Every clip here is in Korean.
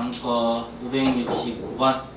다음 거 569번.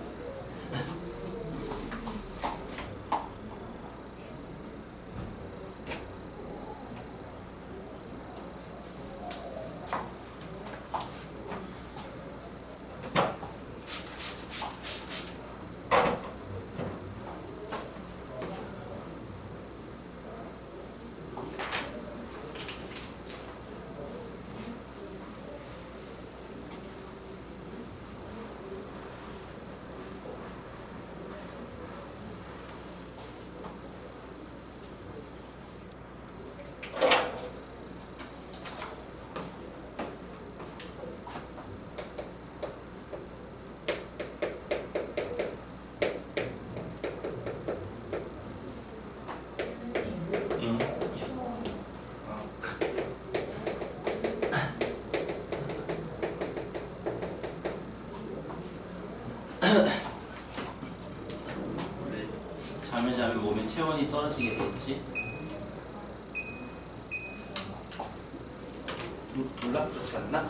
잠을 자면 몸에 체온이 떨어지게 됐지? 몰라? 그렇지 않나?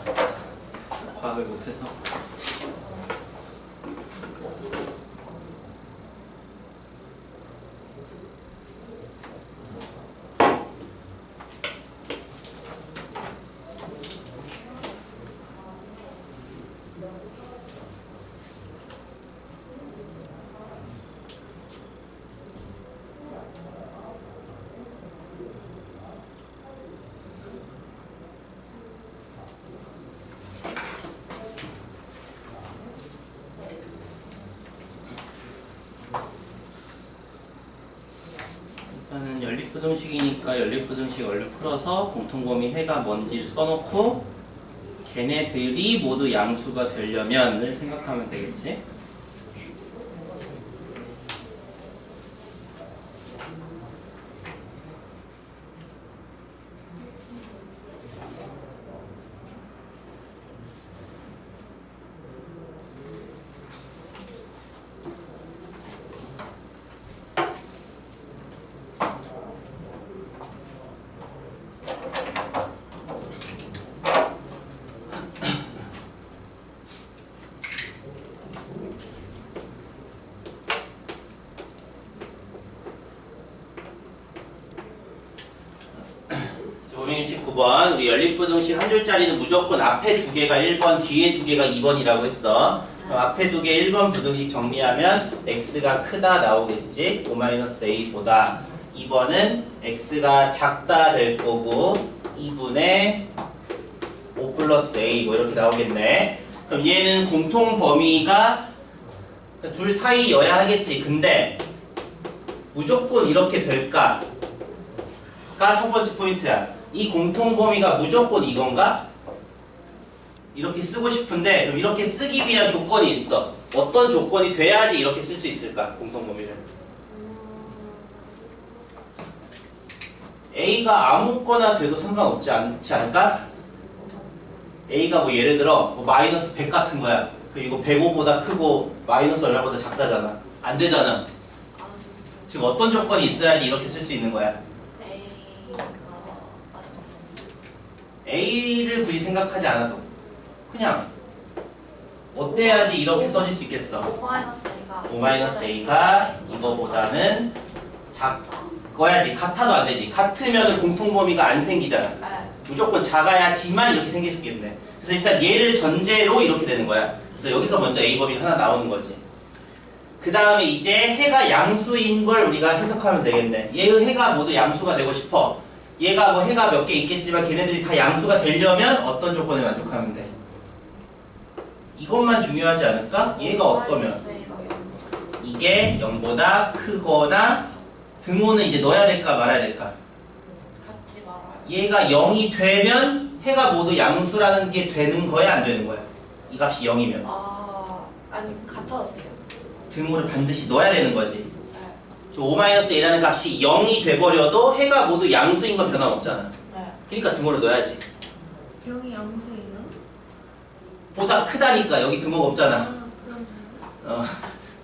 과학을 못해서. 일단은 연립부등식이니까 연립부등식 얼른 풀어서 공통범위 해가 뭔지를 써놓고 걔네들이 모두 양수가 되려면을 생각하면 되겠지? 우리 연립부등식 한 줄짜리는 무조건 앞에 두 개가 1번, 뒤에 두 개가 2번이라고 했어. 그럼 앞에 두 개 1번 부등식 정리하면 x가 크다 나오겠지? 5-a보다 2번은 x가 작다 될 거고 2분의 5 플러스 a 뭐 이렇게 나오겠네. 그럼 얘는 공통 범위가 둘 사이여야 하겠지. 근데 무조건 이렇게 될까가 첫 번째 포인트야. 이 공통범위가 무조건 이건가? 이렇게 쓰고 싶은데 그럼 이렇게 쓰기 위한 조건이 있어. 어떤 조건이 돼야지 이렇게 쓸 수 있을까? 공통범위를. A가 아무거나 돼도 상관없지 않지 않을까? A가 뭐 예를 들어 뭐 마이너스 100 같은 거야. 그리고 105보다 크고 마이너스 얼마보다 작다잖아. 안 되잖아. 즉 어떤 조건이 있어야지 이렇게 쓸 수 있는 거야? A를 굳이 생각하지 않아도 그냥 어때야지 이렇게 써질 수 있겠어? 5-A가 이거보다는 작아야지. 같아도 안 되지. 같으면 공통범위가 안 생기잖아. 무조건 작아야지만 이렇게 생길 수 있겠네. 그래서 일단 얘를 전제로 이렇게 되는 거야. 그래서 여기서 먼저 A범위가 하나 나오는 거지. 그 다음에 이제 해가 양수인 걸 우리가 해석하면 되겠네. 얘의 해가 모두 양수가 되고 싶어. 얘가 뭐 해가 몇 개 있겠지만 걔네들이 다 양수가 되려면 어떤 조건에 만족하면 돼? 이것만 중요하지 않을까? 얘가 어떠면? 이게 0보다 크거나 등호는 이제 넣어야 될까 말아야 될까? 같지 말아요. 얘가 0이 되면 해가 모두 양수라는 게 되는 거야 안 되는 거야? 이 값이 0이면 아니 같아도 돼요. 등호를 반드시 넣어야 되는 거지. 5-a라는 값이 0이 돼버려도 해가 모두 양수인 건 변함없잖아. 그러니까 등호를 넣어야지. 0이 양수예요? 보다 크다니까 여기 등호가 없잖아.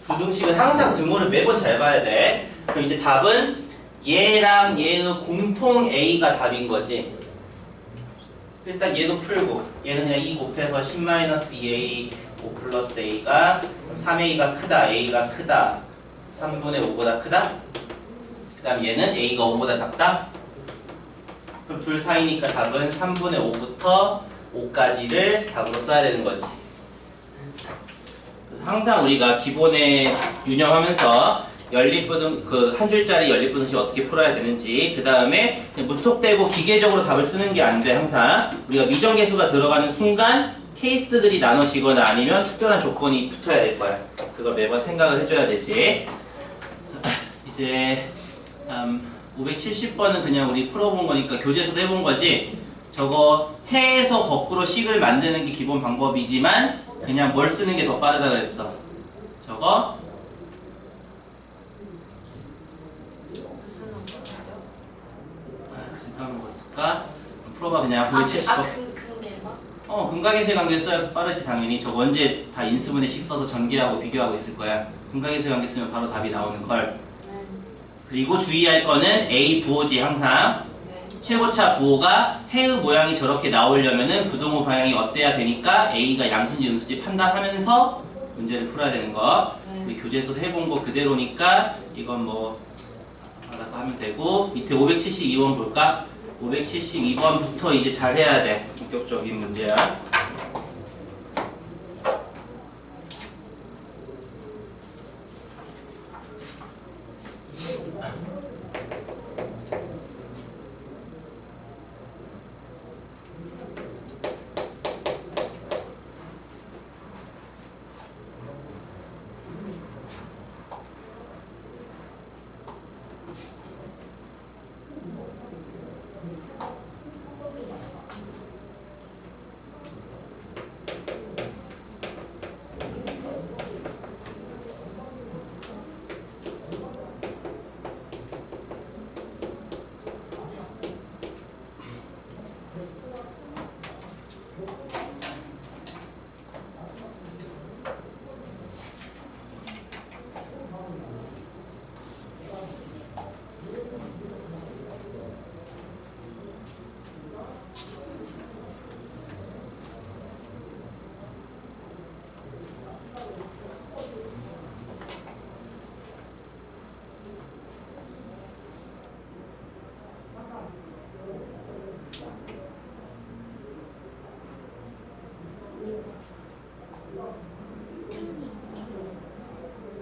부등식은 항상 등호를 매번 잘 봐야 돼. 그럼 이제 답은 얘랑 얘의 공통 A가 답인 거지. 일단 얘도 풀고 얘는 그냥 2 곱해서 10-2A 5 플러스 A가 3A가 크다, A가 크다, 3분의 5보다 크다. 그 다음 얘는 A가 5보다 작다. 그럼 둘 사이니까 답은 3분의 5부터 5까지를 답으로 써야 되는 거지. 그래서 항상 우리가 기본에 유념하면서 연립부등 그 한 줄짜리 연립부등식 어떻게 풀어야 되는지, 그 다음에 무턱대고 기계적으로 답을 쓰는 게 안 돼. 항상 우리가 미정계수가 들어가는 순간 케이스들이 나눠지거나 아니면 특별한 조건이 붙어야 될 거야. 그걸 매번 생각을 해줘야 되지. 이제 570번은 그냥 우리 풀어본 거니까 교재에서도 해본 거지. 저거 해에서 거꾸로 식을 만드는 게 기본 방법이지만 그냥 뭘 쓰는 게 더 빠르다 그랬어. 저거 무슨 까먹었을까? 풀어봐 그냥 570번. 근각계수의 관계를 써야 빠르지 당연히. 저거 언제 다 인수분해 식 써서 전개하고 비교하고 있을 거야. 근각계수의 관계 쓰면 바로 답이 나오는 걸. 그리고 주의할 거는 A 부호지 항상. 최고차 부호가 해의 모양이 저렇게 나오려면은 부동호 방향이 어때야 되니까 A가 양수인지 음수인지 판단하면서 문제를 풀어야 되는 거. 우리 교재에서도 해본 거 그대로니까 이건 뭐 알아서 하면 되고. 밑에 572번 볼까? 572번부터 이제 잘 해야 돼. 본격적인 문제야.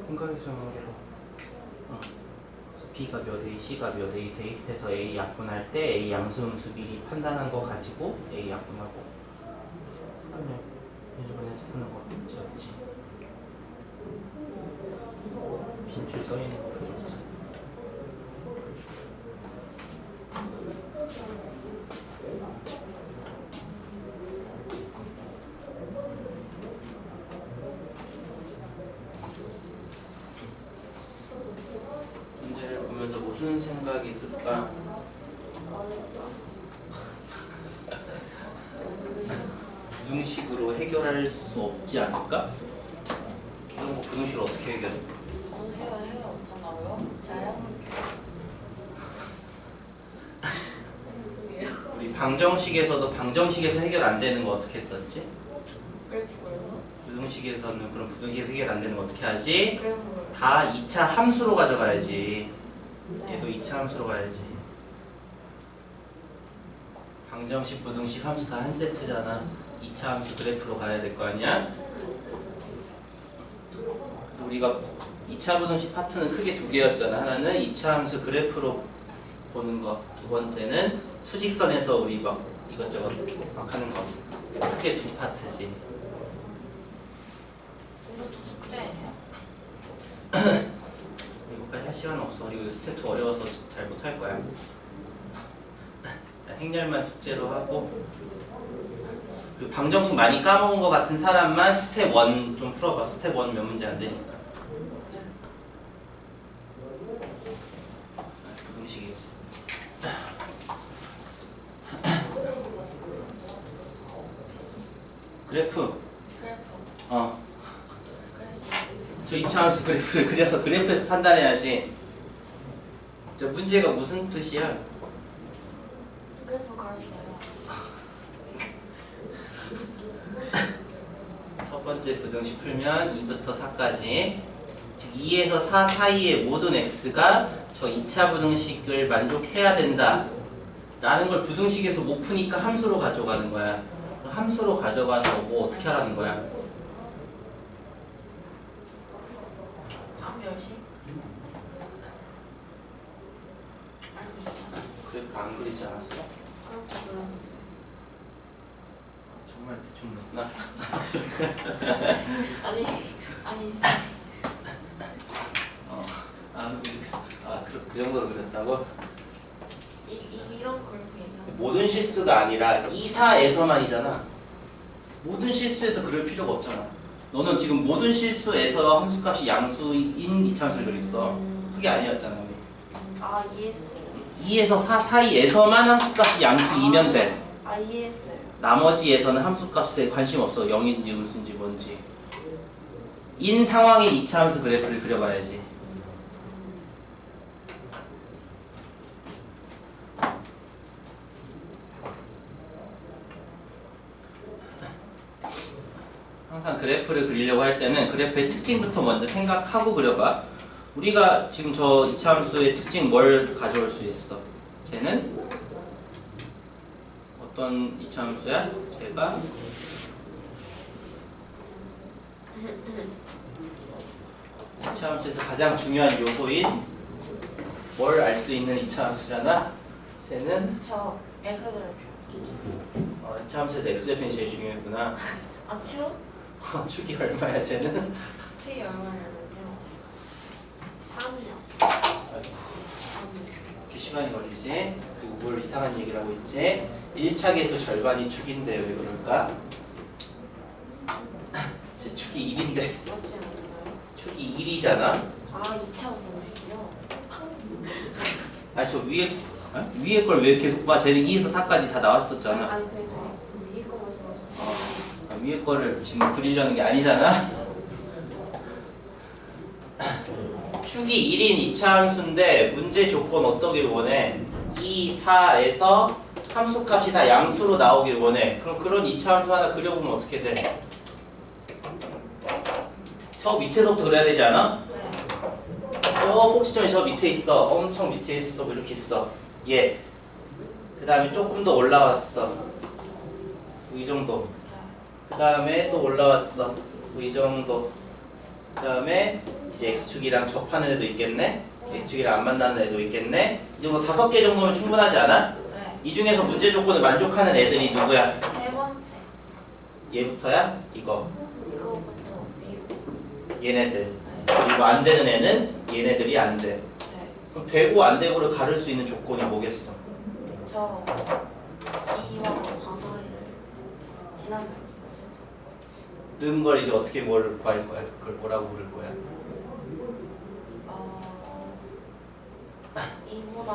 근각계수의 관계로 B가 몇 A, C가 몇 A 대입해서 A 약분할 때 A 양수 음수 미리 판단한 거 가지고 A 약분하고 그러면 인수분해해서 푸는 거 문제였지. 빈줄 써있는 거 풀었지. 문제를 보면서 무슨 생각이 들까? 부등식으로 해결할 수 없지 않을까? 이런 거 부등식으로 어떻게 해결해? 해요 못한다고요? 자요? 우리 방정식에서도 방정식에서 해결 안 되는 거 어떻게 했었지? 그래프요? 부등식에서는 그럼 부등식에서 해결 안 되는 거 어떻게 하지? 그래프를 다 2차 함수로 가져가야지. 네. 얘도 2차 함수로 가야지. 방정식, 부등식, 함수 다 한 세트잖아. 2차 함수 그래프로 가야 될 거 아니야? 우리가 2차 부등식 파트는 크게 두 개였잖아. 하나는 2차 함수 그래프로 보는 거. 두 번째는 수직선에서 우리 막 이것저것 막 하는 거. 크게 두 파트지. 이것도 숙제예요? 이거까지 할 시간 없어. 그리고 스텝 2 어려워서 잘 못할 거야. 행렬만 숙제로 하고. 그리고 방정식 많이 까먹은 것 같은 사람만 스텝 1 좀 풀어봐. 스텝 1 몇 문제 안 되니까. 부등식이지. 그래프. 그래프 그랬어요. 저 2차 함수 그래프를 그려서 그래프에서 판단해야지. 저 문제가 무슨 뜻이야? 그래프 그렸어요. 첫 번째 부등식 풀면 2부터 4까지 즉 2에서 4 사이의 모든 x가 저 2차 부등식을 만족해야 된다 라는 걸 부등식에서 못 푸니까 함수로 가져가는 거야. 함수로 가져가서 뭐 어떻게 하라는 거야? 판별식? 아니 그래 안 그리지 않았어? 그렇게 그럼 정말 대충 그렇구나. 아니 그 정도로 그렸다고? 이런 걸 얘기하는 모든 실수가 아니라 2, 4에서만이잖아. 모든 실수에서 그럴 필요가 없잖아. 너는 지금 모든 실수에서 함수값이 양수인 이차함수를 그렸어. 그게 아니었잖아. 우리. 아 이해했어요. 2에서 4 사이에서만 함수값이 양수이면 돼. 아 이해했어요. 나머지에서는 함수값에 관심 없어. 0인지 음수인지 뭔지. 인 상황의 이차함수 그래프를 그려봐야지. 항상 그래프를 그리려고 할 때는 그래프의 특징부터 먼저 생각하고 그려봐. 우리가 지금 저 이차함수의 특징 뭘 가져올 수 있어? 쟤는 어떤 이차함수야? 제가 이차함수에서 가장 중요한 요소인 뭘 알 수 있는 이차함수잖아. 쟤는 저 X를 이차함수에서 x좌표이 제일 중요했구나. 아 치우? 축이 얼마야 쟤는? 치우 얼마냐면요 3이요. 아이고, 이렇게 시간이 걸리지? 그리고 뭘 이상한 얘기를 하고 있지? 1차 계수 절반이 축인데 왜 그럴까? 제 축이 1인데 어떻게 알까요? 축이 1이잖아? 아 2차 공식이요? 아니 저 위에 걸 왜 계속 봐? 쟤는 2에서 4까지 다 나왔었잖아. 아니 그게 저희 위에 거 말씀하셨어요. 위에 거를 지금 그리려는 게 아니잖아? 축이 1인 2차 함수인데 문제 조건 어떠길 원해? 2, 4에서 함수값이 다 양수로 나오길 원해. 그럼 그런 2차 함수 하나 그려보면 어떻게 돼? 저 밑에서부터 그려야 되지 않아? 네. 저 꼭지점이 저 밑에 있어. 엄청 밑에 있어. 뭐 이렇게 있어. 얘. 그 다음에 조금 더 올라왔어. 이 정도. 그 다음에 또 올라왔어. 이 정도. 그 다음에 이제 X축이랑 접하는 애도 있겠네. X축이랑 안 만나는 애도 있겠네. 이 정도 5개 정도면 충분하지 않아? 네. 이 중에서 문제 조건을 만족하는 애들이 누구야? 세 번째. 얘부터야? 이거. 이거부터 미국. 얘네들. 네. 그리고 안 되는 애는 얘네들이 안 돼. 네. 그럼 되고 안 되고를 가를 수 있는 조건이 뭐겠어? 저 2와 4 사이를 지나면 는 걸 이제 어떻게 뭘 구할 거야? 그걸 뭐라고 부를 거야? 2보다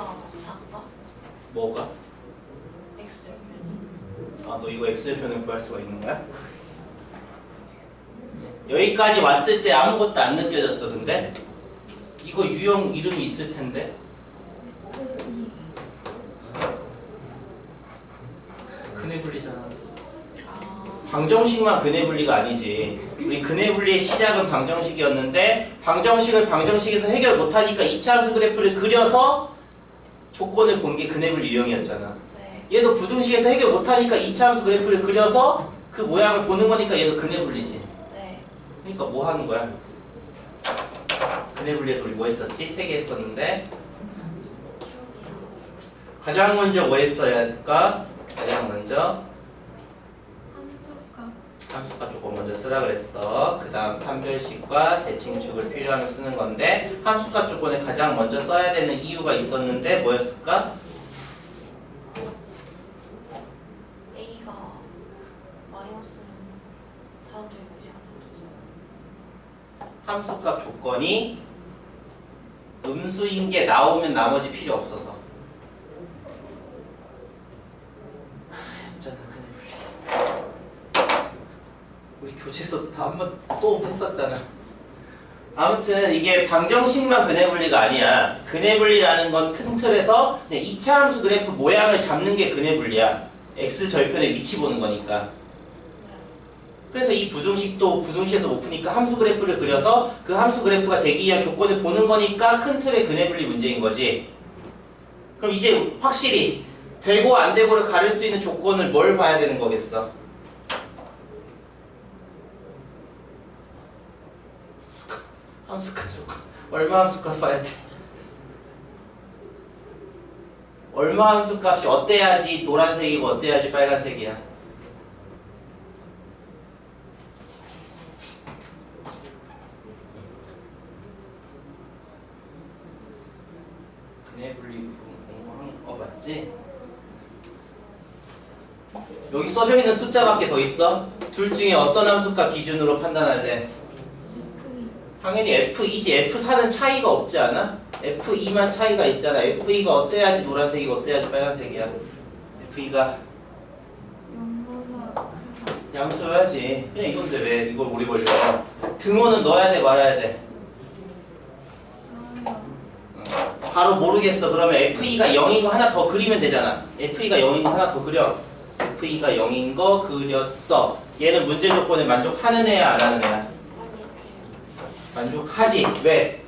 작다? 뭐가? X편이? 아, 너 이거 X절편을 구할 수가 있는 거야? 여기까지 왔을 때 아무것도 안 느껴졌어, 근데? 이거 유형 이름이 있을 텐데? 근해 분리잖아. 방정식만 근해 분리가 아니지. 우리 근해 분리의 시작은 방정식이었는데 방정식을 방정식에서 해결 못하니까 2차 함수 그래프를 그려서 조건을 본 게 근해 분리 유형이었잖아. 네. 얘도 부등식에서 해결 못하니까 2차 함수 그래프를 그려서 그 모양을 보는 거니까 얘도 근해 분리지. 네. 그러니까 뭐 하는 거야? 근해 분리에서 우리 뭐 했었지? 3개 했었는데 키우기랑 가장 먼저 뭐 했어야 할까? 가장 먼저 함수값. 함수값 조건 먼저 쓰라 그랬어. 그 다음 판별식과 대칭축을 필요하면 쓰는 건데 함수값 조건에 가장 먼저 써야 되는 이유가 있었는데 뭐였을까? A가 마이너스는 다른 쪽에 굳이 안 붙어서 함수값 조건이 음수인 게 나오면 나머지 필요 없어서. 있잖아, 근데 우리 교재에서도 다 한 번 또 했었잖아. 아무튼 이게 방정식만 근해분리가 아니야. 근해분리라는 건 큰 틀에서 그냥 2차 함수 그래프 모양을 잡는 게 근해분리야. x 절편의 위치 보는 거니까. 그래서 이 부등식도 부등식에서 못 푸니까 함수 그래프를 그려서 그 함수 그래프가 되기 위한 조건을 보는 거니까 큰 틀의 근해 분리 문제인 거지. 그럼 이제 확실히 되고 안 되고를 가릴 수 있는 조건을 뭘 봐야 되는 거겠어? 함수값 조건. 얼마 함수값 봐야 돼? 얼마 함수값이 어때야지 노란색이고 어때야지 빨간색이야? 근해 분리 공부한 거 맞지? 여기 써져 있는 숫자밖에 더 있어? 둘 중에 어떤 함수값 기준으로 판단할래? 당연히 F2지. F4는 차이가 없지 않아? F2만 차이가 있잖아. F2가 어때야지 노란색이고 어때야지 빨간색이야? F2가 영보다 양수여야지. 그냥 이건데 왜 이걸 오래 걸려? 등호는 넣어야 돼 말아야 돼? 나요. 바로 모르겠어. 그러면 F2가 0인 거 하나 더 그리면 되잖아. F2가 0인 거 하나 더 그려. F2가 0인 거 그렸어. 얘는 문제 조건에 만족하는 애야 안 하는 애야? 만족하지. 왜?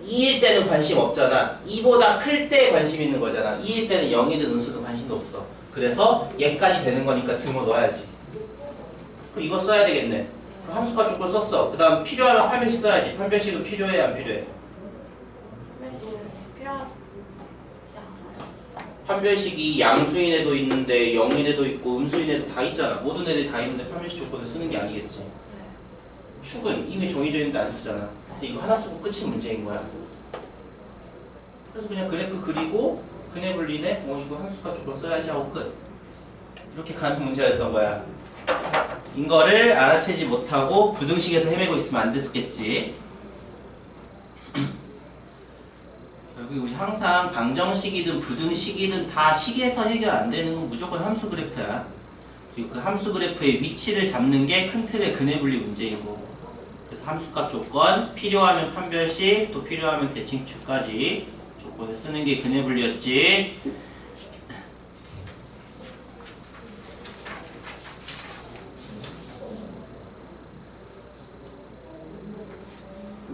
2일 때는 관심 없잖아. 2보다 클 때 관심 있는 거잖아. 2일 때는 0이든 음수든 관심도 없어. 그래서 얘까지 되는 거니까 등호 넣어야지. 그럼 이거 써야 되겠네. 그럼 함수값 조건 썼어. 그 다음 필요하면 판별식 써야지. 판별식은 필요해 안 필요해? 필요하지 않아요? 판별식이 양수인에도 있는데 0인에도 있고 음수인에도 다 있잖아. 모든 애들이 다 있는데 판별식 조건을 쓰는 게 아니겠지. 네. 축은 이미 정해져 있는데 안 쓰잖아. 근데 이거 하나 쓰고 끝이 문제인 거야. 그래서 그냥 그래프 그리고 근해 분리네. 이거 함수값 조건 써야지 하고 끝. 이렇게 가는 문제였던 거야. 이거를 알아채지 못하고 부등식에서 헤매고 있으면 안 됐겠지. 결국 우리 항상 방정식이든 부등식이든 다 식에서 해결 안 되는 건 무조건 함수 그래프야. 그리고 그 함수 그래프의 위치를 잡는 게 큰 틀의 근해 분리 문제이고. 그래서 함수값 조건, 필요하면 판별식, 또 필요하면 대칭축까지 조건을 쓰는 게 근해 분리였지.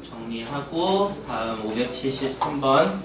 정리하고 다음 573번.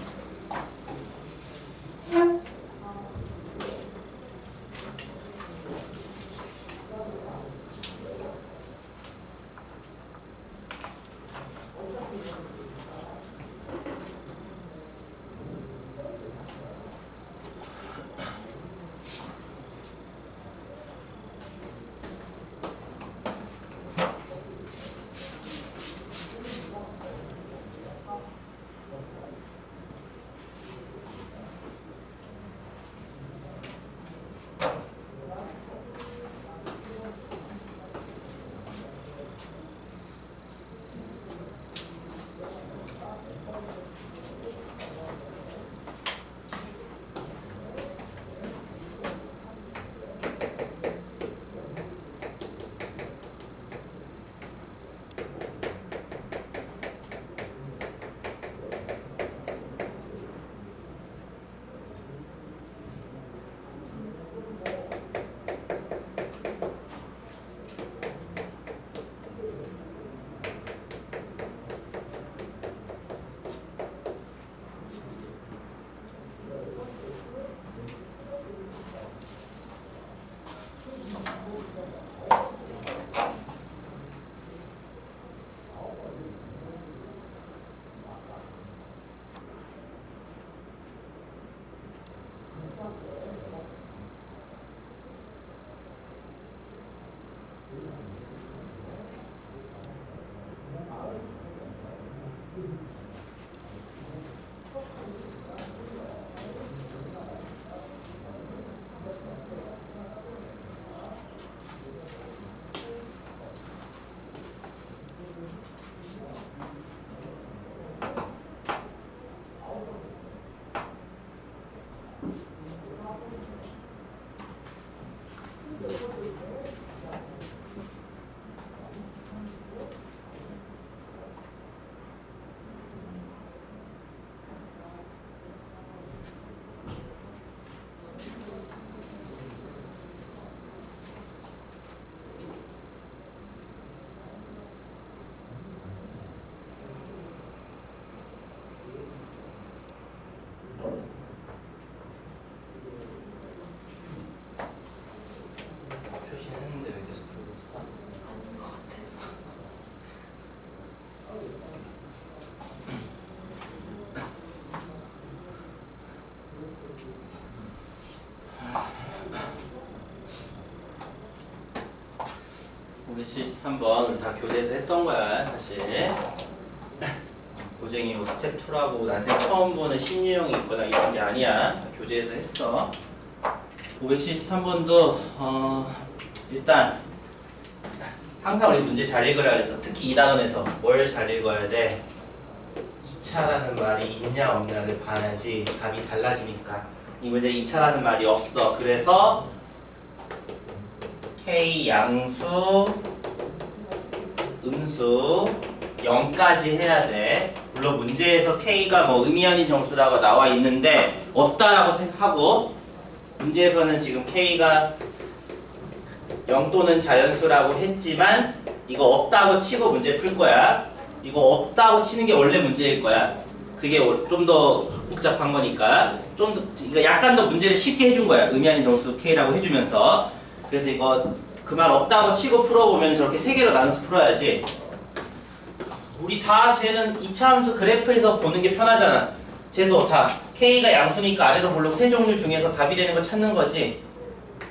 573번 다 교재에서 했던 거야 사실. 고쟁이 뭐 스텝 2라고 나한테 처음 보는 신유형이 있거나 이런 게 아니야. 다 교재에서 했어. 573번도 일단 항상 우리 문제 잘 읽으라 그래서 특히 2단원에서 뭘 잘 읽어야 돼? 2차라는 말이 있냐 없냐를 봐야지 답이 달라지니까. 이 문제 2차라는 말이 없어. 그래서 K 양수 음수 0까지 해야 돼. 물론 문제에서 K가 뭐 의미 아닌 정수라고 나와 있는데 없다라고 생각하고, 문제에서는 지금 K가 0 또는 자연수라고 했지만 이거 없다고 치고 문제 풀 거야. 이거 없다고 치는 게 원래 문제일 거야. 그게 좀 더 복잡한 거니까 좀 더 약간 더 문제를 쉽게 해준 거야. 의미 아닌 정수 K라고 해주면서. 그래서 이거 그 말 없다고 치고 풀어보면 저렇게 세 개로 나눠서 풀어야지. 우리 다 쟤는 2차 함수 그래프에서 보는 게 편하잖아. 쟤도 다 K가 양수니까 아래로 볼록 세 종류 중에서 답이 되는 거 찾는 거지.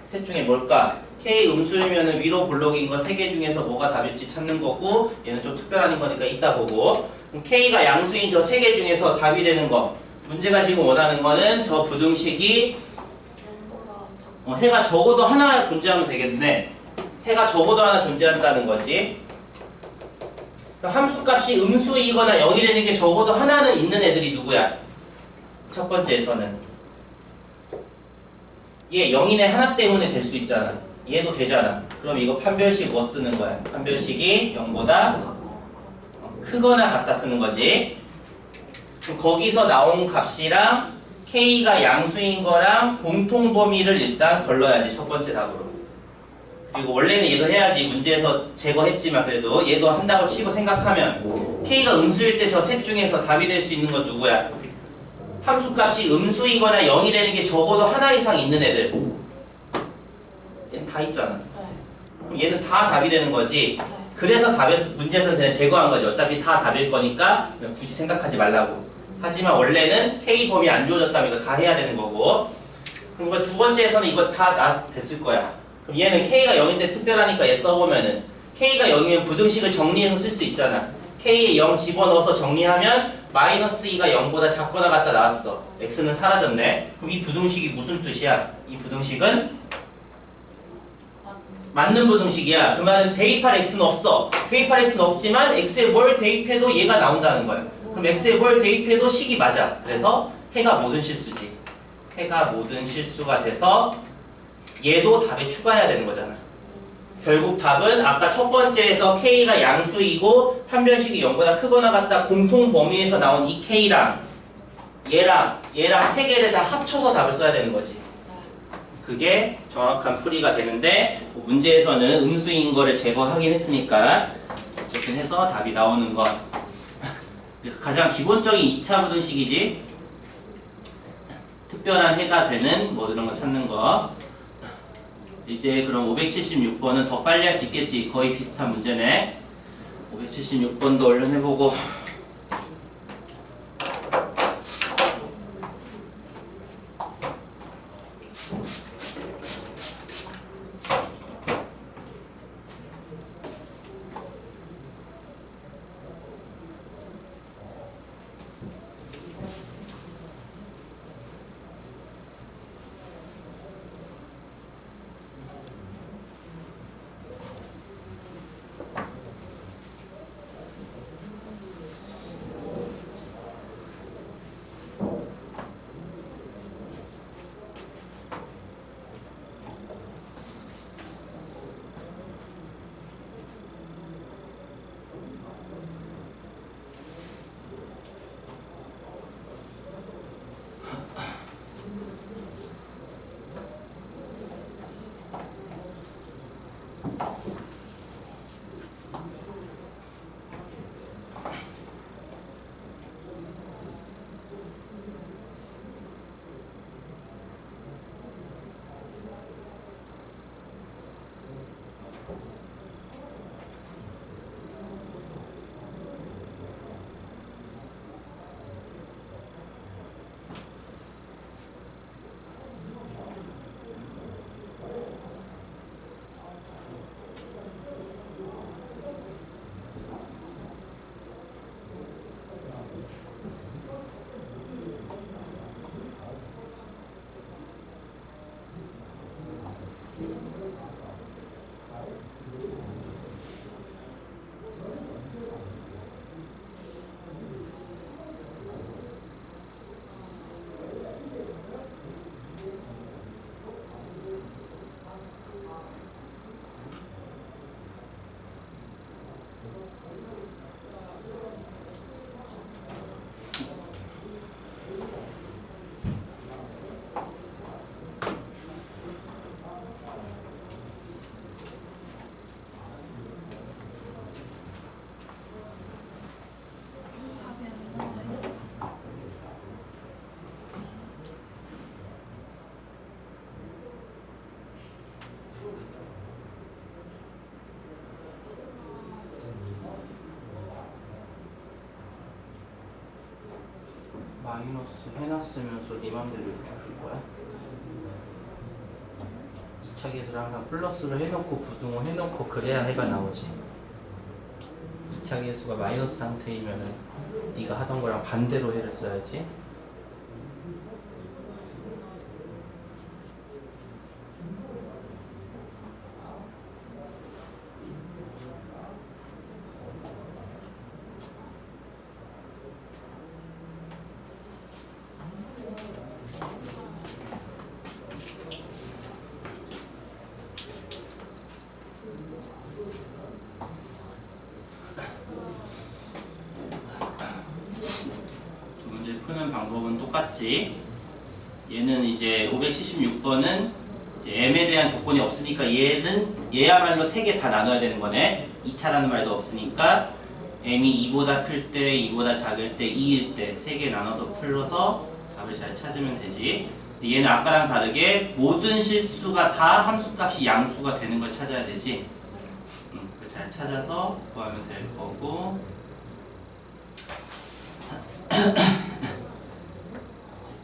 셋 중에 뭘까? K 음수이면 위로 볼록인 거 세 개 중에서 뭐가 답일지 찾는 거고, 얘는 좀 특별한 거니까 이따 보고. 그럼 K가 양수인 저 세 개 중에서 답이 되는 거. 문제가 지금 원하는 거는 저 부등식이 해가 적어도 하나 존재하면 되겠네. 해가 적어도 하나 존재한다는 거지. 함수값이 음수이거나 0이 되는 게 적어도 하나는 있는 애들이 누구야? 첫 번째에서는 얘 0인의 하나 때문에 될 수 있잖아. 얘도 되잖아. 그럼 이거 판별식 뭐 쓰는 거야? 판별식이 0보다 크거나 같다 쓰는 거지. 그럼 거기서 나온 값이랑 K가 양수인 거랑 공통 범위를 일단 걸러야지, 첫 번째 답으로. 그리고 원래는 얘도 해야지. 문제에서 제거했지만 그래도 얘도 한다고 치고 생각하면 K가 음수일 때 저 셋 중에서 답이 될 수 있는 건 누구야? 함수값이 음수이거나 0이 되는 게 적어도 하나 이상 있는 애들. 얘는 다 있잖아. 그럼 얘는 다 답이 되는 거지. 그래서 문제에서는 그냥 제거한 거지. 어차피 다 답일 거니까 굳이 생각하지 말라고. 하지만 원래는 K 범위 안 주어졌다면 이거 다 해야 되는 거고. 그럼 이거 두 번째에서는 이거 다 됐을 거야. 그럼 얘는 K가 0인데 특별하니까 얘 써보면은 K가 0이면 부등식을 정리해서 쓸 수 있잖아. K에 0 집어넣어서 정리하면 마이너스 2가 0보다 작거나 같다 나왔어. X는 사라졌네. 그럼 이 부등식이 무슨 뜻이야? 이 부등식은 맞는 부등식이야. 그 말은 대입할 X는 없어. 대입할 X는 없지만 X에 뭘 대입해도 얘가 나온다는 거야. 그럼 X에 뭘 대입해도 식이 맞아. 그래서 해가 모든 실수지. 해가 모든 실수가 돼서 얘도 답에 추가해야 되는 거잖아. 결국 답은 아까 첫 번째에서 K가 양수이고 판별식이 0보다 크거나 같다 공통 범위에서 나온 이 K랑 얘랑 세 개를 다 합쳐서 답을 써야 되는 거지. 그게 정확한 풀이가 되는데, 문제에서는 음수인 거를 제거하긴 했으니까 어쨌든 해서 답이 나오는 것. 가장 기본적인 2차 부등식이지. 특별한 해가 되는 뭐 이런 거 찾는 거. 이제 그럼 576번은 더 빨리 할 수 있겠지. 거의 비슷한 문제네. 576번도 얼른 해보고. 마이너스 해놨으면서 네 맘대로 이렇게 풀 거야? 2차 계수를 항상 플러스로 해놓고 부등호 해놓고 그래야 해가 나오지. 2차 계수가 마이너스 상태이면은 네가 하던 거랑 반대로 해를 써야지. 푸는 방법은 똑같지. 얘는 이제 576번은 이제 m에 대한 조건이 없으니까 얘야말로 3개 다 나눠야 되는 거네. 2차라는 말도 없으니까 m이 2보다 클 때, 2보다 작을 때, 2일 때 3개 나눠서 풀어서 답을 잘 찾으면 되지. 얘는 아까랑 다르게 모든 실수가 다 함수값이 양수가 되는 걸 찾아야 되지. 그걸 잘 찾아서 구하면 될 거고.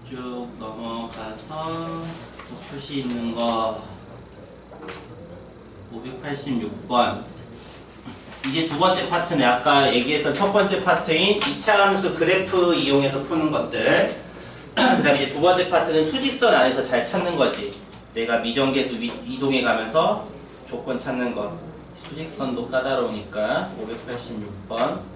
쭉 넘어가서 또 표시 있는 거 586번. 이제 두 번째 파트는 아까 얘기했던 첫 번째 파트인 2차 함수 그래프 이용해서 푸는 것들. 그 다음에 이제 두 번째 파트는 수직선 안에서 잘 찾는 거지. 내가 미정계수 이동해 가면서 조건 찾는 거. 수직선도 까다로우니까 586번.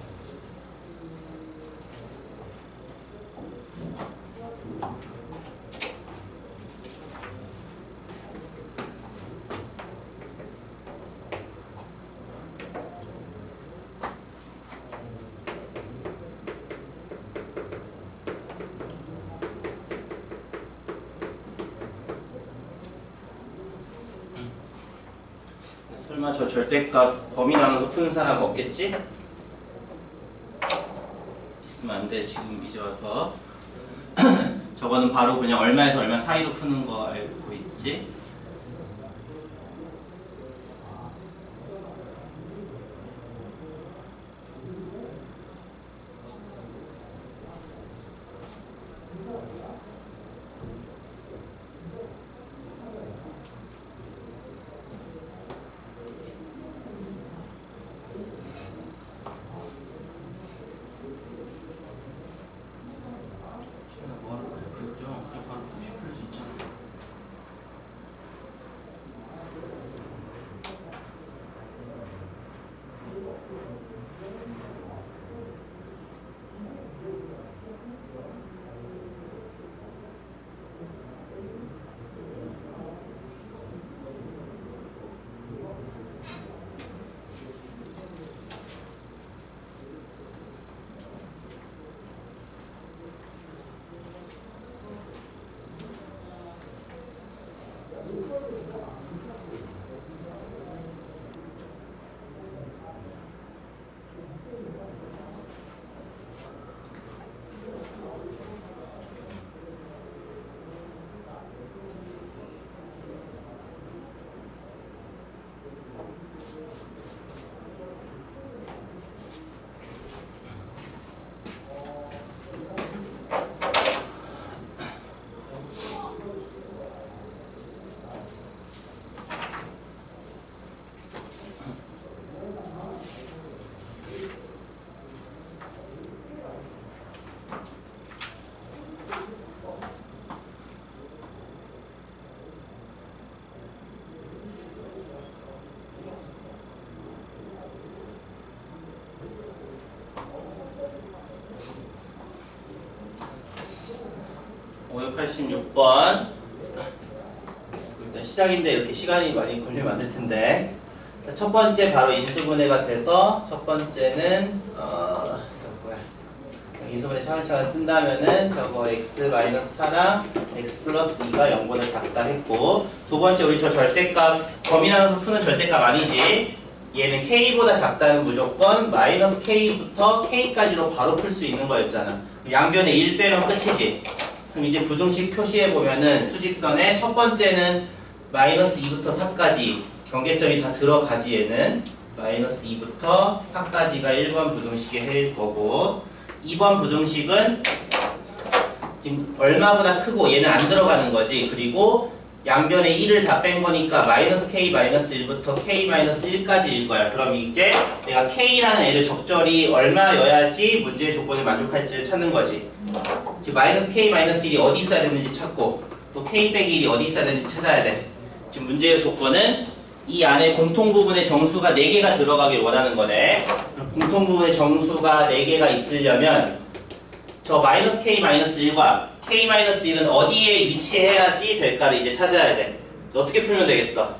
설마 저 절대값 범위 나눠서 푸는 사람 없겠지? 있으면 안 돼. 지금 이제 와서 저거는 바로 그냥 얼마에서 얼마 사이로 푸는 거 알고 있지? (586번) 일단 시작인데 이렇게 시간이 많이 걸리면 안 될 텐데, 첫 번째 바로 인수분해가 돼서 첫 번째는 인수분해 차근차근 쓴다면은 저거 x-4랑 x 플러스 2가 0보다 작다 했고, 두 번째 우리 저 절대값 범위 나눠서 푸는 절대값 아니지. 얘는 k보다 작다는 무조건 마이너스 k부터 k까지로 바로 풀 수 있는 거였잖아. 양변에 1 빼면 끝이지. 그럼 이제 부등식 표시해 보면은 수직선에 첫 번째는 마이너스 2부터 4까지 경계점이 다 들어가지. 얘는 마이너스 2부터 4까지가 1번 부등식의 해일 거고, 2번 부등식은 지금 얼마보다 크고 얘는 안 들어가는 거지. 그리고 양변에 1을 다 뺀 거니까 마이너스 k 마이너스 1부터 k 마이너스 1까지일 거야. 그럼 이제 내가 k라는 애를 적절히 얼마여야지 문제의 조건을 만족할지를 찾는 거지. 지금 마이너스 k 마이너스 1이 어디 있어야 되는지 찾고 또 k 빼기 1이 어디 있어야 되는지 찾아야 돼. 지금 문제의 조건은 이 안에 공통 부분의 정수가 4개가 들어가길 원하는 거네. 공통 부분의 정수가 4개가 있으려면 저 마이너스 k 마이너스 1과 k 마이너스 1은 어디에 위치해야지 될까를 이제 찾아야 돼. 어떻게 풀면 되겠어?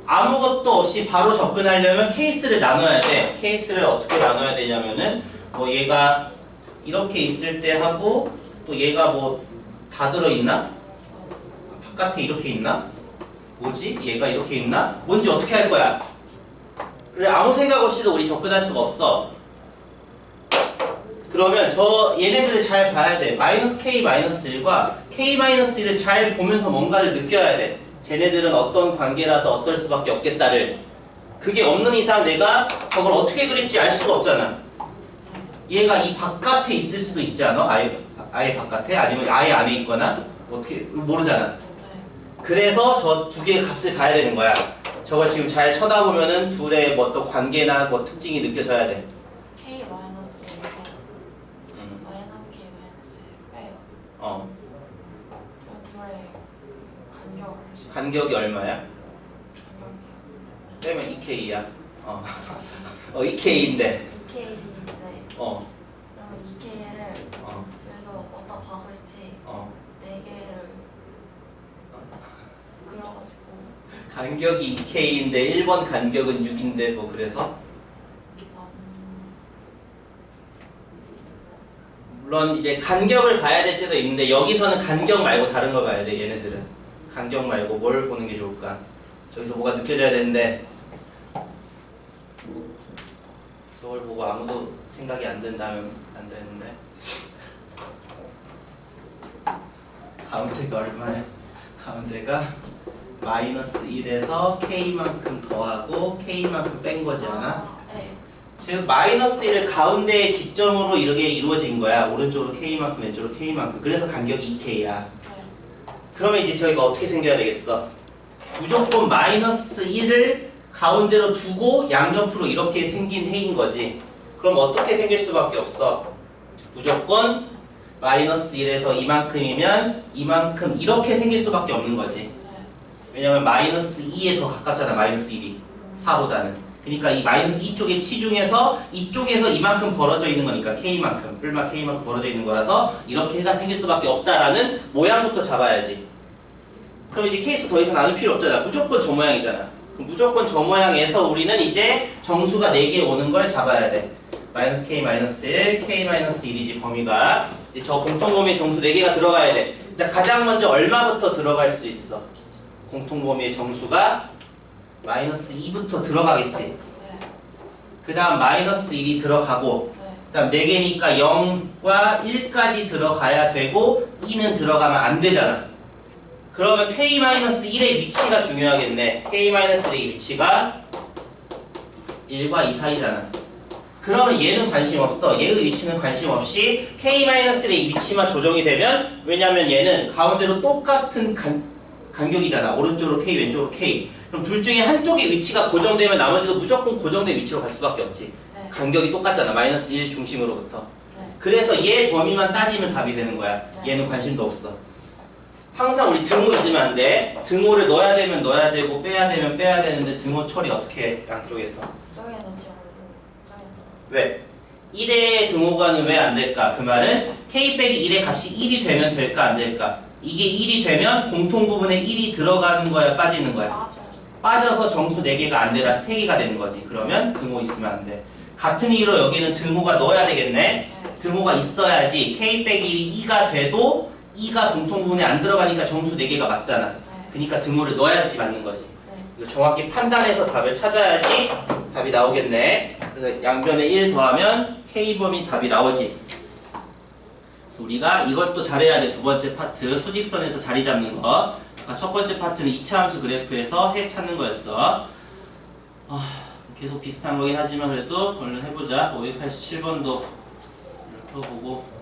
아무것도 없이 바로 접근하려면 케이스를 나눠야 돼. 케이스를 어떻게 나눠야 되냐면은 뭐 얘가 이렇게 있을 때 하고 또 얘가 뭐 다 들어있나? 바깥에 이렇게 있나? 뭐지? 얘가 이렇게 있나? 뭔지 어떻게 할 거야? 그래 아무 생각 없이도 우리 접근할 수가 없어. 그러면 저 얘네들을 잘 봐야 돼. 마이너스 k 마이너스 1과 k 마이너스 1을 잘 보면서 뭔가를 느껴야 돼. 쟤네들은 어떤 관계라서 어떨 수밖에 없겠다를. 그게 없는 이상 내가 저걸 어떻게 그릴지 알 수가 없잖아. 얘가 이 바깥에 있을 수도 있지 않아? 아예 바깥에? 아니면 아예 안에 있거나? 어떻게 모르잖아. 그래서 저 두 개의 값을 봐야 되는 거야. 저걸 지금 잘 쳐다보면은 둘의 뭐 어떤 관계나 뭐 특징이 느껴져야 돼. K 마이너스 1 마이너스 K 마이너스 1 빼요. 그 둘의 간격을 간격이 얼마야? 간격이요. 빼면 2k야. 2k인데. 2K인데 어. 그러면 2K를 어. 그래서 어디다 박을지 어. 4개를 그려가지고 간격이 2k인데 1번 간격은 6인데 뭐 그래서 물론 이제 간격을 봐야 될 때도 있는데 여기서는 간격 말고 다른 걸 봐야 돼. 얘네들은 간격 말고 뭘 보는 게 좋을까? 저기서 뭐가 느껴져야 되는데 저걸 보고 아무도 생각이 안 든다면 안 되는데 가운데가 얼마야? 가운데가 마이너스 1에서 k만큼 더하고 k만큼 뺀 거지 않아? 네. 즉 마이너스 1을 가운데의 기점으로 이렇게 이루어진 거야. 오른쪽으로 k만큼 왼쪽으로 k만큼. 그래서 간격이 2k야. 그러면 이제 저희가 어떻게 생겨야 되겠어? 무조건 마이너스 1을 가운데로 두고 양옆으로 이렇게 생긴 해인 거지. 그럼 어떻게 생길 수밖에 없어? 무조건 마이너스 1에서 이만큼이면 이만큼 이렇게 생길 수밖에 없는 거지. 왜냐면 마이너스 2에 더 가깝잖아. 마이너스 1이 4보다는. 그러니까 이 마이너스 2쪽의 치중에서 이쪽에서 이만큼 벌어져 있는 거니까 k만큼 뿔마 k만큼 벌어져 있는 거라서 이렇게 해가 생길 수밖에 없다라는 모양부터 잡아야지. 그럼 이제 케이스 더 이상 나눌 필요 없잖아. 무조건 저 모양이잖아. 무조건 저 모양에서 우리는 이제 정수가 4개 오는 걸 잡아야 돼. 마이너스 k 마이너스 1, k 마이너스 1이지 범위가. 이제 저 공통범위에 정수 4개가 들어가야 돼. 일단 가장 먼저 얼마부터 들어갈 수 있어? 공통범위의 정수가 마이너스 2부터 들어가겠지. 그 다음 마이너스 1이 들어가고 그 다음 4개니까 0과 1까지 들어가야 되고 2는 들어가면 안 되잖아. 그러면 k-1의 위치가 중요하겠네. k-1의 위치가 1과 2 사이잖아. 그러면 얘는 관심 없어. 얘의 위치는 관심 없이 k-1의 위치만 조정이 되면, 왜냐면 얘는 가운데로 똑같은 간격이잖아. 오른쪽으로 k, 왼쪽으로 k. 그럼 둘 중에 한쪽의 위치가 고정되면 나머지도 무조건 고정된 위치로 갈 수밖에 없지. 네. 간격이 똑같잖아. 마이너스 1 중심으로부터. 네. 그래서 얘 범위만 따지면 답이 되는 거야. 네. 얘는 관심도 없어. 항상 우리 등호 잊으면 안 돼. 등호를 넣어야 되면 넣어야 되고 빼야 되면 빼야 되는데 등호 처리 어떻게 해? 양쪽에서. 저기 넣지 말고 저기 넣어. 왜? 1의 등호가는 왜 안 될까? 그 말은 k 빼기 1의 값이 1이 되면 될까 안 될까? 이게 1이 되면 공통 부분에 1이 들어가는 거야 빠지는 거야? 맞아요. 빠져서 정수 4개가 안 되라 3개가 되는 거지. 그러면 등호 있으면 안 돼. 같은 이유로 여기는 등호가 넣어야 되겠네. 네. 등호가 있어야지 k 빼기 1이 2가 돼도 2가 공통 부분에 안 들어가니까 정수 4개가 맞잖아. 네. 그러니까 등호를 넣어야지 맞는 거지. 네. 이거 정확히 판단해서 답을 찾아야지 답이 나오겠네. 그래서 양변에 1 더하면 k범위 답이 나오지. 그래서 우리가 이것도 잘해야 돼. 두 번째 파트 수직선에서 자리 잡는 거. 아까 첫 번째 파트는 2차 함수 그래프에서 해 찾는 거였어. 계속 비슷한 거긴 하지만 그래도 얼른 해보자. 587번도 이렇게 풀어보고.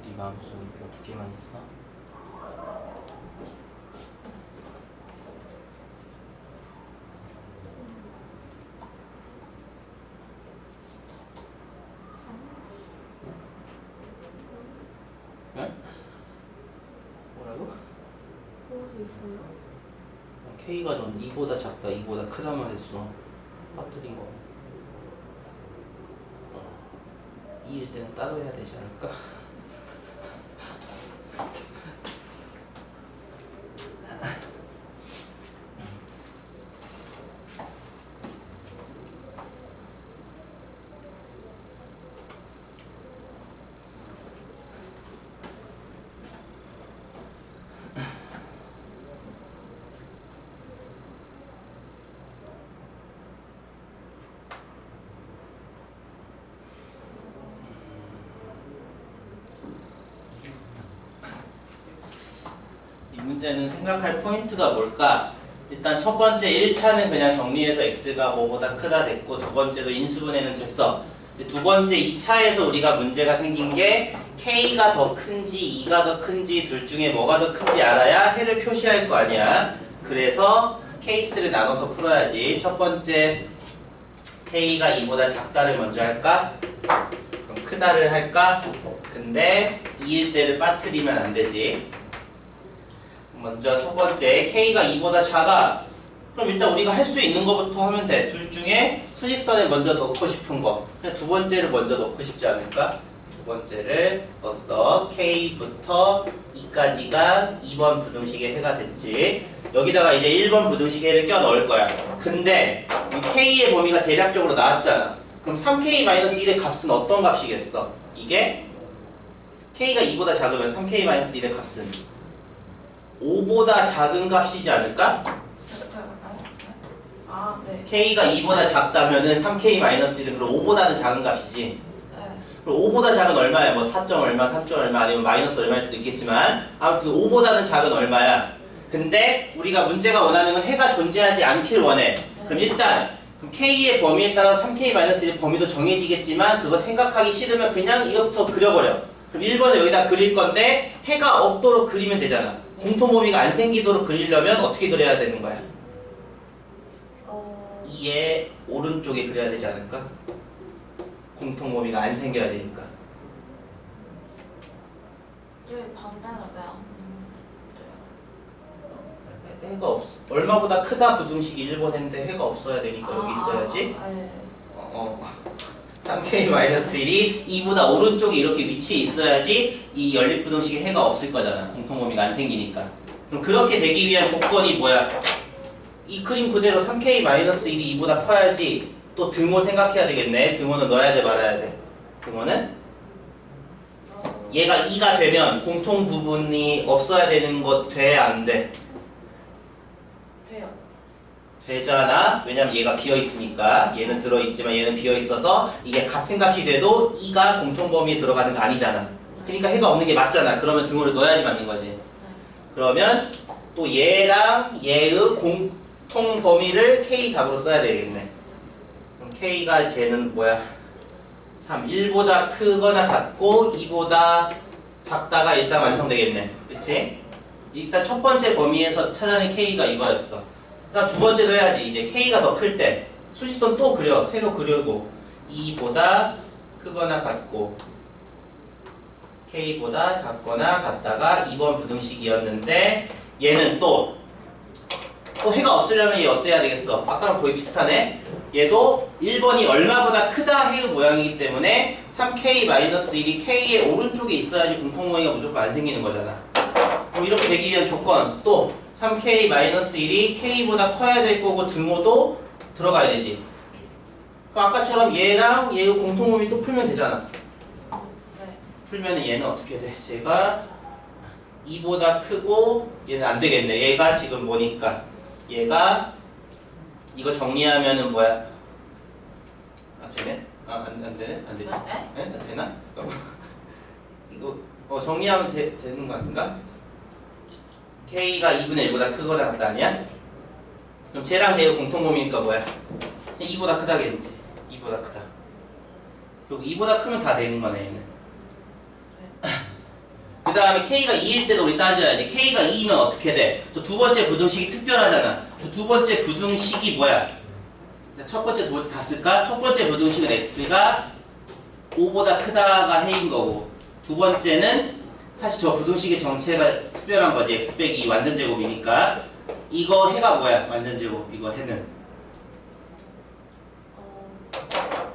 네 마음속에 몇 두 개만 있어? 응? 뭐라고? 보고서 있어요? K가 넌 2보다 작다, 2보다 크다만 했어. 빠뜨린 거. 2일 때는 따로 해야 되지 않을까? 이 문제는 생각할 포인트가 뭘까? 일단 첫 번째 1차는 그냥 정리해서 x가 뭐보다 크다 됐고, 두 번째도 인수분해는 됐어. 두 번째 2차에서 우리가 문제가 생긴 게 k가 더 큰지 2가 더 큰지 둘 중에 뭐가 더 큰지 알아야 해를 표시할 거 아니야. 그래서 케이스를 나눠서 풀어야지. 첫 번째 k가 2보다 작다를 먼저 할까? 그럼 크다를 할까? 근데 2일 때를 빠뜨리면 안 되지. 먼저 첫 번째 k가 2보다 작아. 그럼 일단 우리가 할 수 있는 것부터 하면 돼. 둘 중에 수직선에 먼저 넣고 싶은 거. 그냥 두 번째를 먼저 넣고 싶지 않을까? 두 번째를 넣었어. k부터 2까지가 2번 부등식의 해가 됐지. 여기다가 이제 1번 부등식의 해를 껴 넣을 거야. 근데 k의 범위가 대략적으로 나왔잖아. 그럼 3k-1의 값은 어떤 값이겠어? 이게 k가 2보다 작으면 3k-1의 값은 5보다 작은 값이지 않을까? 아, 네. k가 2보다 작다면은 3k-1은 그럼 5보다는 작은 값이지. 네. 그럼 5보다 작은 얼마야? 뭐 4점 얼마, 3점 얼마 아니면 마이너스 얼마일 수도 있겠지만 아무튼 5보다는 작은 얼마야? 근데 우리가 문제가 원하는 건 해가 존재하지 않길 원해. 그럼 일단 k의 범위에 따라 3k-1의 범위도 정해지겠지만 그거 생각하기 싫으면 그냥 이것부터 그려버려. 그럼 1번을 여기다 그릴 건데 해가 없도록 그리면 되잖아. 공통 범위가 안 생기도록 그리려면 어떻게 그려야 되는 거야? 2의 오른쪽에 그려야 되지 않을까? 공통 범위가 안 생겨야 되니까. 여기 반대는 왜안 돼요? 해가 없어. 얼마보다 크다 부등식이 1번 했는데 해가 없어야 되니까 여기 있어야지. 네. 3k-1이 2보다 오른쪽에 이렇게 위치에 있어야지 이 연립부등식에 해가 없을 거잖아. 공통범위가 안 생기니까. 그럼 그렇게 되기 위한 조건이 뭐야? 이 그림 그대로 3k-1이 2보다 커야지. 또 등호 생각해야 되겠네. 등호는 넣어야 돼 말아야 돼. 등호는 얘가 2가 되면 공통 부분이 없어야 되는 것 돼? 안 돼? 돼요. 되잖아. 왜냐면 얘가 비어있으니까. 얘는 들어있지만 얘는 비어있어서 이게 같은 값이 돼도 2가 공통범위에 들어가는 거 아니잖아. 그러니까 해가 없는 게 맞잖아. 그러면 등호를 넣어야지 맞는 거지. 그러면 또 얘랑 얘의 공통범위를 K 답으로 써야 되겠네. 그럼 K가 쟤는 뭐야? 3. 1보다 크거나 같고 2보다 작다가 일단 완성되겠네. 그치? 일단 첫 번째 범위에서 찾아낸 K가 이거였어. 그다음 두 번째도 해야지. 이제 K가 더 클 때 수직선 또 그려. 새로 그려고 2보다 크거나 같고 K보다 작거나 같다가 2번 부등식이었는데 얘는 또 해가 없으려면 얘 어때야 되겠어? 아까랑 거의 비슷하네. 얘도 1번이 얼마보다 크다 해의 모양이기 때문에 3k-1이 k의 오른쪽에 있어야지 공통범위가 무조건 안 생기는 거잖아. 그럼 이렇게 되기 위한 조건 또 3k-1이 k보다 커야 될 거고 등호도 들어가야 되지. 그럼 아까처럼 얘랑 얘의 공통범위 또 풀면 되잖아. 네. 풀면은 얘는 어떻게 돼? 제가 2보다 크고 얘는 안 되겠네. 얘가 지금 뭐니까 얘가 이거 정리하면은 뭐야? 되네? 안 되네? 안 되네? 네? 네? 되나? 이거 정리하면 되는 거 아닌가? K가 2분의 1보다 크거나 같다 아니야? 그럼 쟤랑 쟤의 공통범위니까 뭐야? 2보다 크다겠지. 2보다 크다. 그리고 2보다 크면 다 되는 거네 얘는. 그 다음에 K가 2일 때도 우리 따져야지. K가 2면 어떻게 돼? 저 두 번째 부등식이 특별하잖아. 저 두 번째 부등식이 뭐야? 첫 번째, 두 번째 다 쓸까? 첫 번째 부등식은 X가 5보다 크다가 해인 거고 두 번째는 사실 저 부등식의 정체가 특별한 거지. X 빼기 완전 제곱이니까 이거 해가 뭐야? 완전 제곱. 이거 해는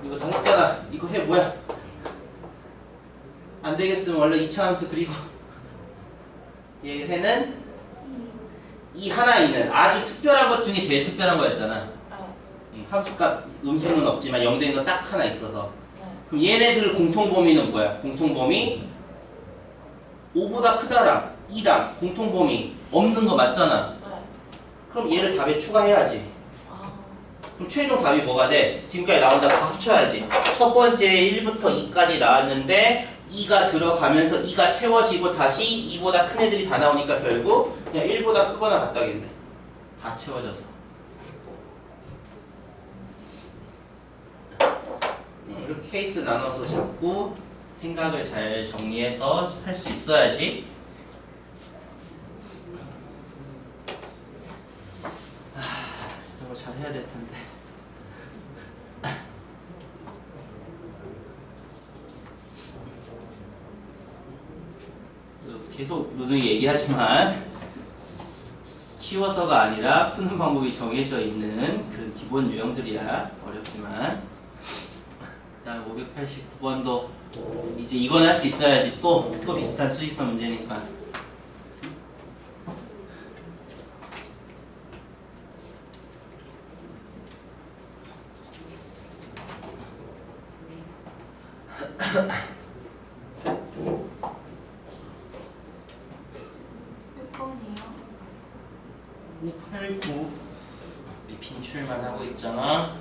이거 다 했잖아. 이거 해 뭐야? 안 되겠으면 원래 2차 함수 그리고 얘 해는 이 하나 있는 아주 특별한 것 중에 제일 특별한 거였잖아. 함수값 음수는 없지만 0 되는 거 딱 하나 있어서. 그럼 얘네들 공통범위는 뭐야? 공통범위 5보다 크다랑 2랑 공통범위 없는 거 맞잖아. 그럼 얘를 답에 추가해야지. 그럼 최종 답이 뭐가 돼? 지금까지 나온 답 다 합쳐야지. 첫 번째 1부터 2까지 나왔는데 2가 들어가면서 2가 채워지고 다시 2보다 큰 애들이 다 나오니까 결국 그냥 1보다 크거나 같다겠네. 다 채워져서. 이렇게 케이스 나눠서 잡고 생각을 잘 정리해서 할 수 있어야지. 이거 잘 해야 될 텐데. 계속 누누이 얘기하지만 쉬워서가 아니라 푸는 방법이 정해져 있는 그런 기본 유형들이야. 어렵지만. 그 다음 589번도 이제 이건 할 수 있어야지. 또 비슷한 수직선 문제니까. 몇 번이요? 589 우리 빈출만 하고 있잖아.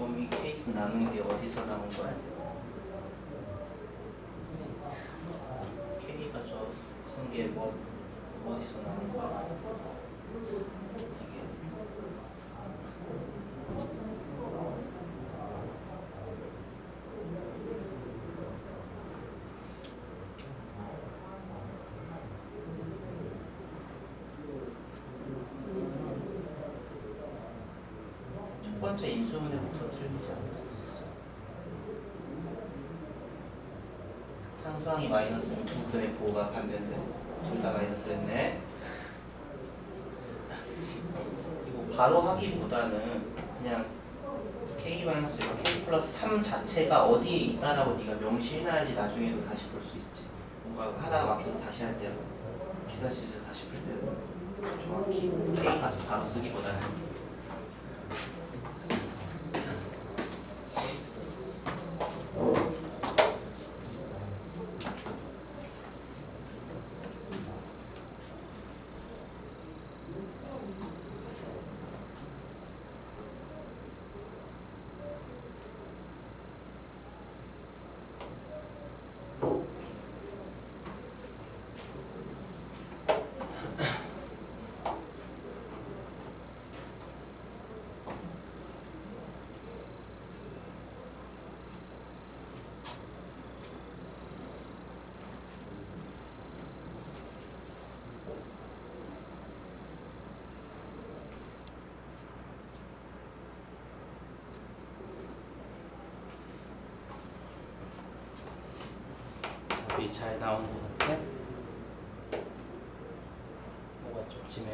범위 케이스 나눈 게 어디서 나온 거야? K가 저 쓴 게 어디서 나온 거야? 이게 첫 번째 인수분해부터 틀리지 않았었어. 상수항이 마이너스면 두 근의 부호가 반대인데 둘 다 마이너스랬네. 이거 바로 하기보다는 그냥 k-1 k 플러스 3 자체가 어디에 있다라고 네가 명시해놔야지 나중에도 다시 볼 수 있지. 뭔가 하다가 막혀서 다시 할 때는 계산식에서 다시 풀 때는 정확히 k 가서 바로 쓰기보다는 잘 나온 것 같아? 뭐가 좀 심해?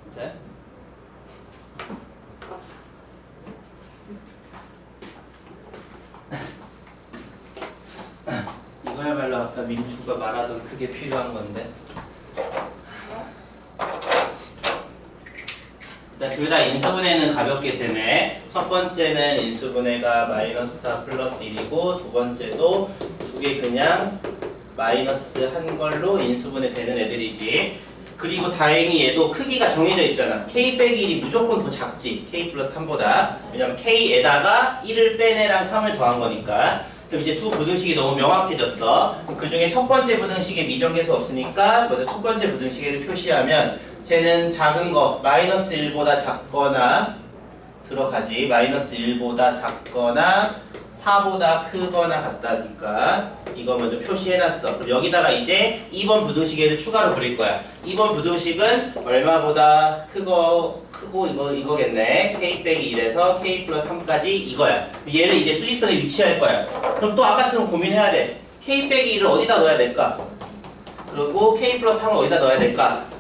진짜? 이거야말로 아까 민주가 말하던 그게 필요한 건데. 일단 둘 다 인수분해는 가볍게 되네. 첫 번째는 인수분해가 마이너스 4 플러스 1이고 두 번째도 두 개 그냥 마이너스 한 걸로 인수분해 되는 애들이지. 그리고 다행히 얘도 크기가 정해져 있잖아. k 빼기 1이 무조건 더 작지. k 플러스 3보다. 왜냐면 k에다가 1을 뺀 애랑 3을 더한 거니까. 그럼 이제 두 부등식이 너무 명확해졌어. 그 중에 첫 번째 부등식에 미정계수 없으니까 먼저 첫 번째 부등식을 표시하면 쟤는 작은 거 마이너스 1보다 작거나 들어가지. 마이너스 1보다 작거나 4보다 크거나 같다니까 이거 먼저 표시해놨어. 그럼 여기다가 이제 2번 부등식에를 추가로 그릴 거야. 2번 부등식은 얼마보다 크고 이거겠네. k 빼기 1에서 k 플러스 3까지 이거야. 얘를 이제 수직선에 위치할 거야. 그럼 또 아까처럼 고민해야 돼. k 빼기 1을 어디다 넣어야 될까? 그리고 k 플러스 3을 어디다 넣어야 될까?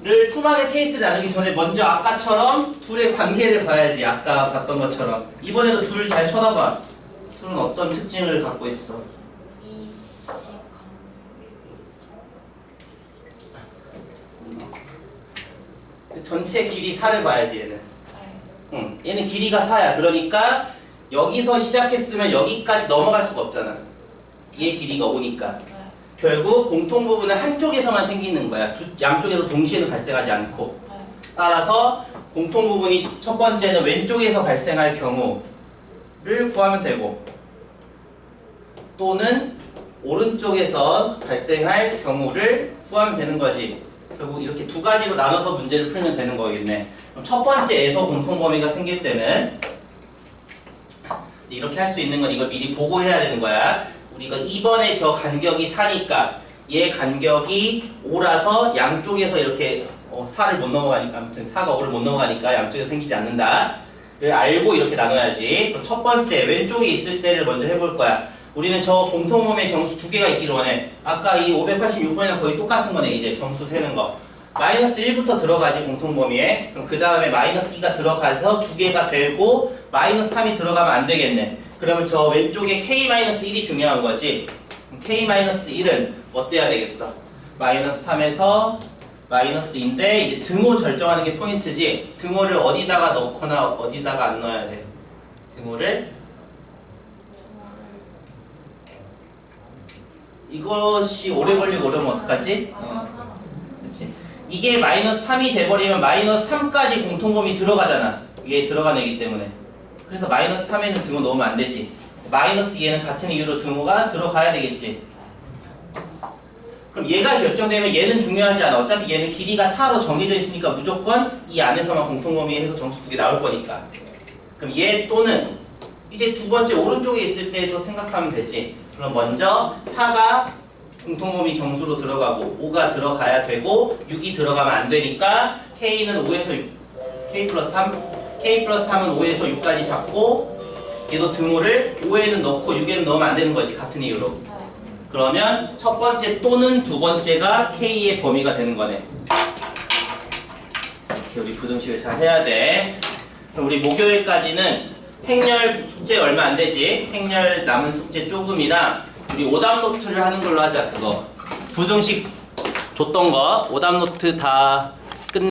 를 수많은 케이스를 나누기 전에 먼저 아까처럼 둘의 관계를 봐야지. 아까 봤던 것처럼. 이번에도 둘 잘 쳐다봐. 둘은 어떤 특징을 갖고 있어? 전체 길이 4를 봐야지 얘는. 응, 얘는 길이가 4야. 그러니까 여기서 시작했으면 여기까지 넘어갈 수가 없잖아. 얘 길이가 5니까. 결국 공통 부분은 한쪽에서만 생기는 거야. 양쪽에서 동시에는 발생하지 않고. 따라서 공통 부분이 첫 번째는 왼쪽에서 발생할 경우를 구하면 되고, 또는 오른쪽에서 발생할 경우를 구하면 되는 거지. 결국 이렇게 두 가지로 나눠서 문제를 풀면 되는 거겠네. 그럼 첫 번째에서 공통 범위가 생길 때는 이렇게 할 수 있는 건 이걸 미리 보고 해야 되는 거야. 우리가 2번에 저 간격이 4니까 얘 간격이 5라서 양쪽에서 이렇게 4를 못 넘어가니까, 아무튼 4가 5를 못 넘어가니까 양쪽에서 생기지 않는다 를 알고 이렇게 나눠야지. 그럼 첫 번째 왼쪽에 있을 때를 먼저 해볼 거야. 우리는 저 공통범위의 정수 두 개가 있기를 원해. 아까 이 586번이랑 거의 똑같은 거네. 이제 정수 세는 거 마이너스 1부터 들어가지 공통범위에. 그럼 그 다음에 마이너스 2가 들어가서 두 개가 되고 마이너스 3이 들어가면 안 되겠네. 그러면 저 왼쪽에 k-1이 중요한 거지. k-1은 어때야 되겠어? 마이너스 3에서 마이너스 2인데 이제 등호 절정하는 게 포인트지. 등호를 어디다가 넣거나 어디다가 안 넣어야 돼. 등호를 이것이 오래 걸리고 어려우면 어떡하지? 그렇지. 이게 마이너스 3이 돼버리면 마이너스 3까지 공통범위 들어가잖아. 이게 들어간 애기 때문에. 그래서 마이너스 3에는 등호 넣으면 안 되지. 마이너스 2에는 같은 이유로 등호가 들어가야 되겠지. 그럼 얘가 결정되면 얘는 중요하지 않아. 어차피 얘는 길이가 4로 정해져 있으니까 무조건 이 안에서만 공통범위 해서 정수 2개 나올 거니까. 그럼 얘 또는 이제 두 번째 오른쪽에 있을 때도 생각하면 되지. 그럼 먼저 4가 공통범위 정수로 들어가고 5가 들어가야 되고 6이 들어가면 안 되니까 K는 5에서 6, K 플러스 3, K 플러스 3은 5에서 6까지 잡고 얘도 등호를 5에는 넣고 6에는 넣으면 안 되는 거지. 같은 이유로. 네. 그러면 첫 번째 또는 두 번째가 K의 범위가 되는 거네. 이렇게 우리 부등식을 잘 해야 돼. 그럼 우리 목요일까지는 행렬 숙제 얼마 안 되지? 행렬 남은 숙제 조금이랑 우리 오답 노트를 하는 걸로 하자. 그거 부등식 줬던 거 오답 노트 다